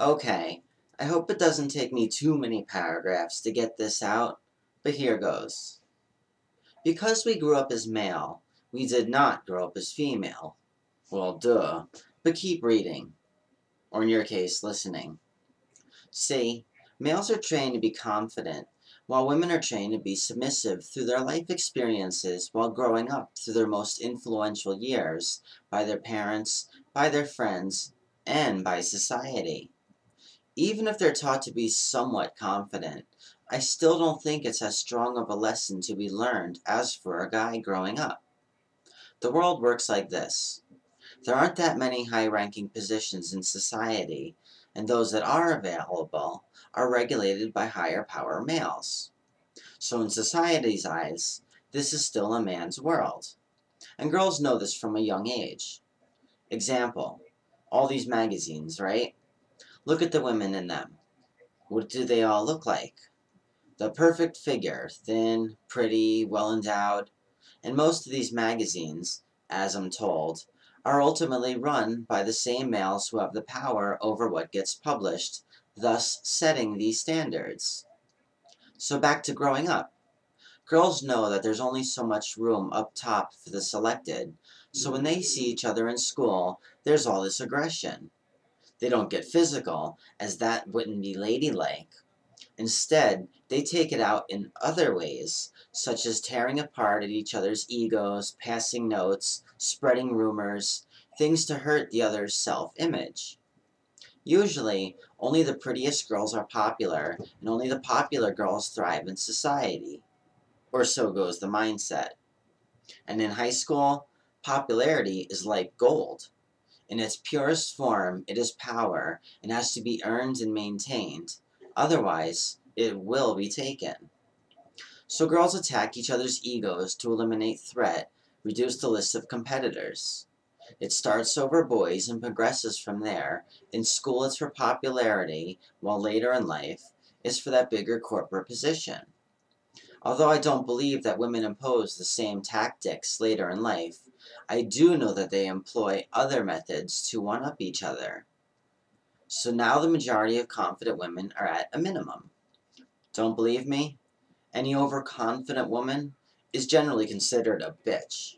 Okay, I hope it doesn't take me too many paragraphs to get this out, but here goes. Because we grew up as male, we did not grow up as female. Well, duh, but keep reading, or in your case, listening. See, males are trained to be confident, while women are trained to be submissive through their life experiences while growing up through their most influential years, by their parents, by their friends, and by society. Even if they're taught to be somewhat confident, I still don't think it's as strong of a lesson to be learned as for a guy growing up. The world works like this. There aren't that many high-ranking positions in society, and those that are available are regulated by higher power males. So in society's eyes, this is still a man's world. And girls know this from a young age. Example, all these magazines, right? Look at the women in them. What do they all look like? The perfect figure, thin, pretty, well endowed, and most of these magazines, as I'm told, are ultimately run by the same males who have the power over what gets published, thus setting these standards. So back to growing up. Girls know that there's only so much room up top for the selected, so when they see each other in school, there's all this aggression. They don't get physical, as that wouldn't be ladylike. Instead, they take it out in other ways, such as tearing apart at each other's egos, passing notes, spreading rumors, things to hurt the other's self-image. Usually, only the prettiest girls are popular, and only the popular girls thrive in society. Or so goes the mindset. And in high school, popularity is like gold. In its purest form, it is power and has to be earned and maintained. Otherwise, it will be taken. So girls attack each other's egos to eliminate threat, reduce the list of competitors. It starts over boys and progresses from there. In school, it's for popularity, while later in life, it's for that bigger corporate position. Although I don't believe that women impose the same tactics later in life, I do know that they employ other methods to one-up each other. So now the majority of confident women are at a minimum. Don't believe me? Any overconfident woman is generally considered a bitch.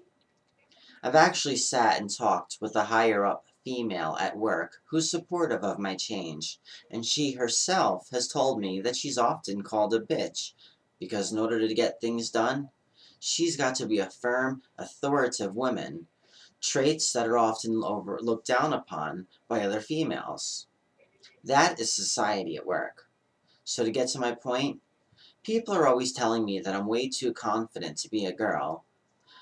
I've actually sat and talked with a higher-up female at work who's supportive of my change, and she herself has told me that she's often called a bitch, because in order to get things done, she's got to be a firm, authoritative woman, traits that are often looked down upon by other females. That is society at work. So to get to my point, people are always telling me that I'm way too confident to be a girl.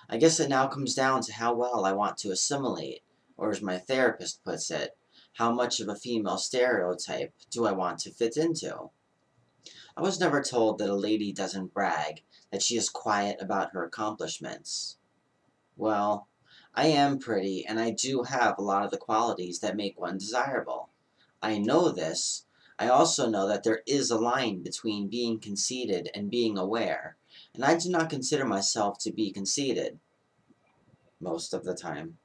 I guess it now comes down to how well I want to assimilate, or as my therapist puts it, how much of a female stereotype do I want to fit into? I was never told that a lady doesn't brag, that she is quiet about her accomplishments. Well, I am pretty, and I do have a lot of the qualities that make one desirable. I know this. I also know that there is a line between being conceited and being aware, and I do not consider myself to be conceited, most of the time.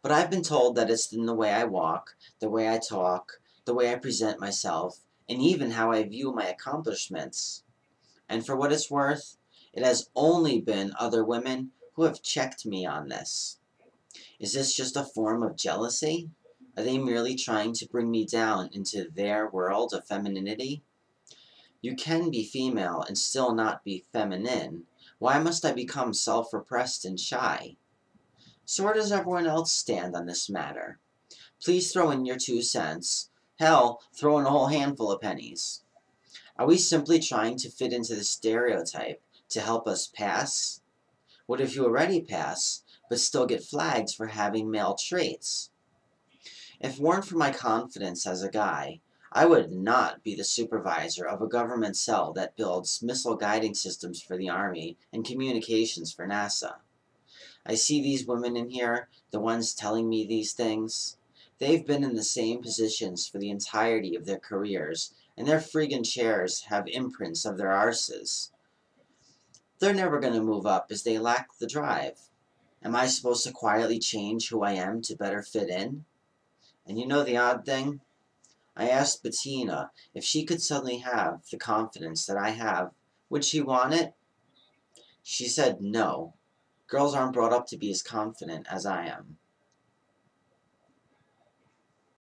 But I've been told that it's in the way I walk, the way I talk, the way I present myself, and even how I view my accomplishments. And for what it's worth, it has only been other women who have checked me on this. Is this just a form of jealousy? Are they merely trying to bring me down into their world of femininity? You can be female and still not be feminine. Why must I become self-repressed and shy? So where does everyone else stand on this matter? Please throw in your 2 cents. Hell, throw in a whole handful of pennies. Are we simply trying to fit into the stereotype to help us pass? What if you already pass, but still get flagged for having male traits? If it weren't for my confidence as a guy, I would not be the supervisor of a government cell that builds missile guiding systems for the Army and communications for NASA. I see these women in here, the ones telling me these things. They've been in the same positions for the entirety of their careers, and their friggin' chairs have imprints of their arses. They're never going to move up as they lack the drive. Am I supposed to quietly change who I am to better fit in? And you know the odd thing? I asked Bettina if she could suddenly have the confidence that I have, would she want it? She said no. Girls aren't brought up to be as confident as I am.